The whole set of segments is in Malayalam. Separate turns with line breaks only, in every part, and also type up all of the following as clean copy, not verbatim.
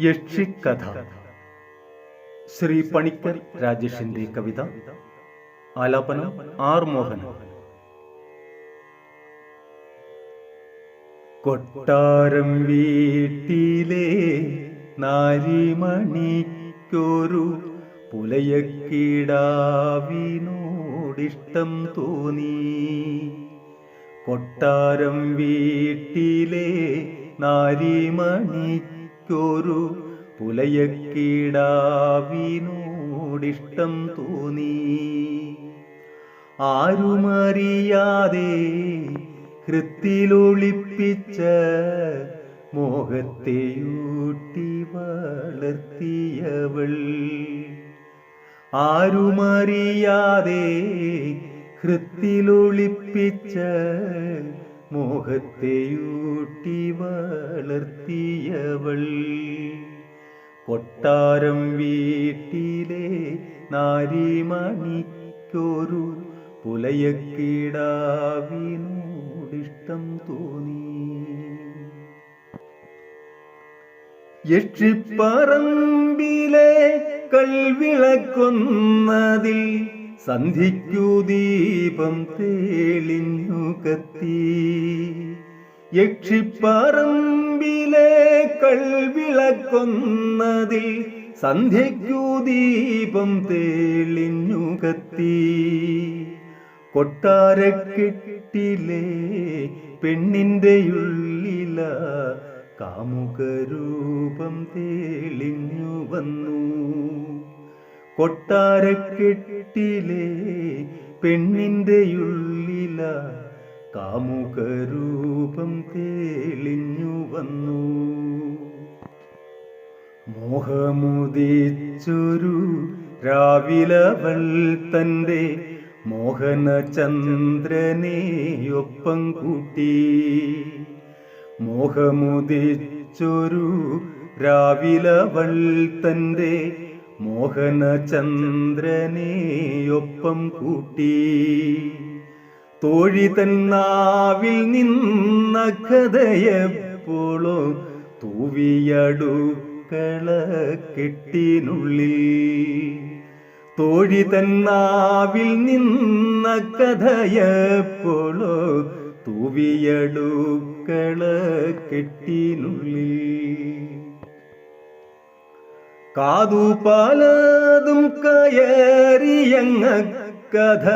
യക്ഷിക്കഥ. ശ്രീ പണിക്കർ രാജേഷിന്റെ കവിത. ആലാപനം ആർ മോഹൻ. കൊട്ടാരം വീട്ടിലെ നാരിമണിക്കൊരു പുലയക്കിടാവിനോടിഷ്ടം തോന്നി. കൊട്ടാരം വീട്ടിലെ നാരിമണിക്കൊരു പുലയക്കിടാവിനോടിഷ്ടം തോന്നി. ആരുമറിയാതെ ഹൃത്തിലൊളിപ്പിച്ച മോഹത്തെയൂട്ടി വളർത്തിയവൾ. ആരുമറിയാതെ ഹൃത്തിലൊളിപ്പിച്ച മോഹത്തെയൂട്ടി വളർത്തിയവൾ. കൊട്ടാരം വീട്ടിലെ നാരിമണിക്കൊരു പുലയക്കിടാവിനോടിഷ്ടം തോന്നി. യക്ഷിപ്പറമ്പിലെ കൽവിളക്കൊന്നതിൽ സന്ധിക്കു ദീപം തെളിഞ്ഞു കത്തി. യക്ഷിപ്പറമ്പിലെ കൽവിളക്കൊന്നതിൽ സന്ധ്യയ്ക്കു ദീപം തെളിഞ്ഞു കത്തി. കൊട്ടാരക്കെട്ടിലെ പെണ്ണിന്റെ ഉള്ളില കാമുകരൂപം തെളിഞ്ഞു വന്നു. കൊട്ടാരക്കെട്ടിലെ പെണ്ണിന്റെ ഉള്ളില കാമുകരൂപം തെളിഞ്ഞു വന്നു. മോഹമുദിച്ചൊരു രാവിലവൾ തന്റെ മോഹനചന്ദ്രനെ ഒപ്പം കൂട്ടി. മോഹമുദിച്ചൊരു രാവിലവൾ തന്റെ മോഹനചന്ദ്രനെ ഒപ്പം കൂട്ടി. തോഴി തന്നാവിൽ നിന്ന കഥയെപ്പോളോ തൂവിയടുക്കള കെട്ടിനുള്ളിൽ. തോഴി തന്നാവിൽ നിന്ന കഥയെപ്പോളോ തൂവിയടുക്കള കെട്ടിനുള്ളിൽ. കാതു പലതും കയറിയങ്ങ കഥ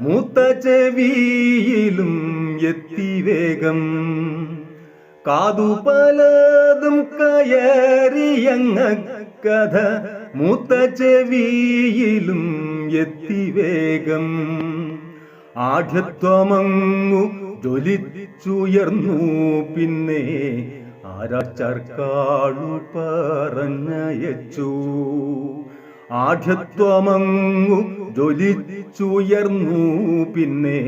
മൂത്ത ചെവിയിലും എത്തി വേഗം. കാതു പലതും കയറിയങ്ങ കഥ മൂത്ത ചെവിയിലും എത്തി വേഗം. ആഢ്യത്വമങ്ങു ജ്വലിച്ചുയർന്നു പിന്നെ ആരാച്ചാർക്കാളു പറഞ്ഞയച്ചു. ആഢ്യത്വമങ്ങു ജ്വലിച്ചുയർന്നു പിന്നെ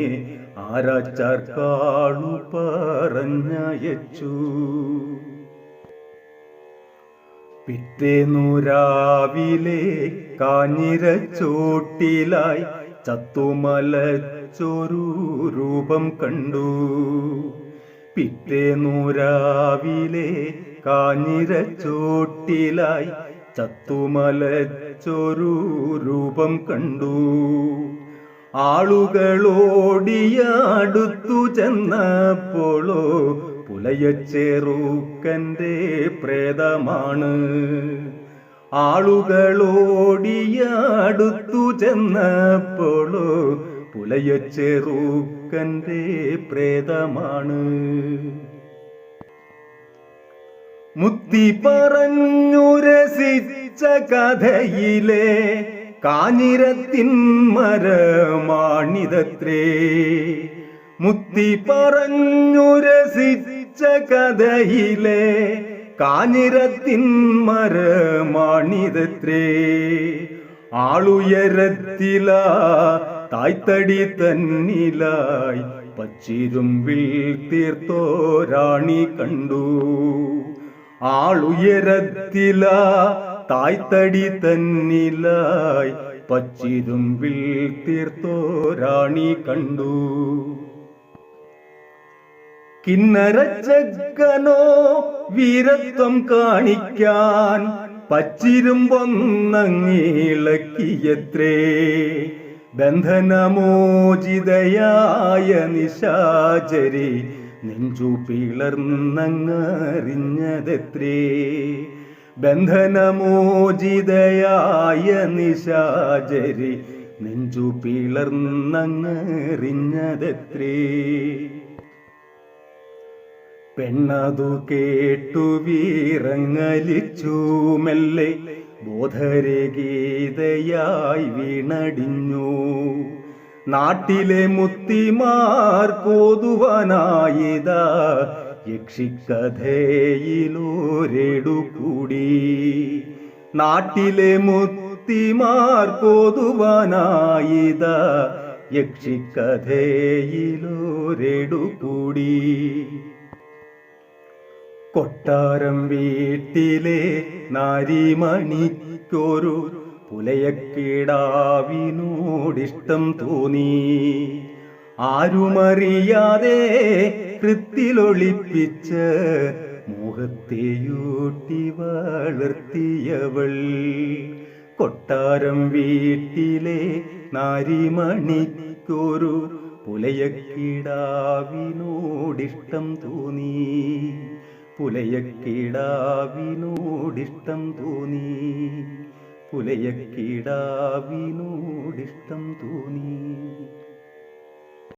ആരാച്ചാർക്കാളു പറഞ്ഞയച്ചു. പിറ്റേന്നു രാവിലെ കാഞ്ഞിരച്ചോട്ടിലായി ചത്തുമലച്ചൊരു രൂപം കണ്ടു. പിറ്റേന്നു രാവിലെ കാഞ്ഞിരച്ചോട്ടിലായി ചത്തുമലച്ചൊരു രൂപം കണ്ടു. ആളുകളോടിയടുത്തു ചെന്നപ്പോളോ പുലയച്ചെറുക്കന്റെ പ്രേതമാണ്. ആളുകളോടിയടുത്തു ചെന്നപ്പോളോ പുലയച്ചെറുക്കന്റെ പ്രേതമാണ്. മുത്തി പറഞ്ഞു രസിച്ച കഥയിലെ കാഞ്ഞിരത്തിൻ മരമാണിതത്രേ. മുത്തി പറഞ്ഞു രസിച്ച കഥയിലെ കാഞ്ഞിരത്തിൻ മരമാണിതത്രേ. ആളുയരത്തില തായ്തടി തന്നിലായി പച്ചിരുമ്പിൽ തീർത്തോരാണി കണ്ടു. ആളുയരത്തില തായ്തടി തന്നിലായി പച്ചിരുമ്പിൽ തീർത്തോരാണി കണ്ടു. കിന്നരച്ചക്കനോ വീരത്വം കാണിക്കാൻ പച്ചിരുമ്പൊന്നങ്ങിളക്കിയത്രേ. ബന്ധനമോചിതയായ നിശാചരി നെഞ്ചു പിളർന്നങ്ങറിഞ്ഞതെത്രേ. ബന്ധനമോചിതയായ നിശാചരി നെഞ്ചു പിളർന്നങ്ങറിഞ്ഞതെത്രേ. പെണ്ണതു കേട്ടു വീറങ്ങലിച്ചു മെല്ലെ ബോധരഗീതയായി വീണടിഞ്ഞു. നാട്ടിലെ മുത്തിമാർക്കോതുവാനായിതാ യക്ഷിക്കഥയിലൊരെടുകൂടി. നാട്ടിലെ മുത്തിമാർക്കോതുവാനായിതാ യക്ഷിക്കഥയിലൊരെടുകൂടി. കൊട്ടാരം വീട്ടിലെ നാരിമണിക്കൊരു പുലയക്കിടാവിനോടിഷ്ടം തോന്നി. ആരുമറിയാതെ കൃത്തിലൊളിപ്പിച്ച് മോഹത്തെയൂട്ടി വളർത്തിയവൾ. കൊട്ടാരം വീട്ടിലെ നാരിമണിക്കൊരു പുലയക്കിടാവിനോടിഷ്ടം തോന്നി. പുലയക്കിടാവിനോടിഷ്ടം തോന്നി. പുലയക്കിടാവിനോടിഷ്ടം തോന്നി.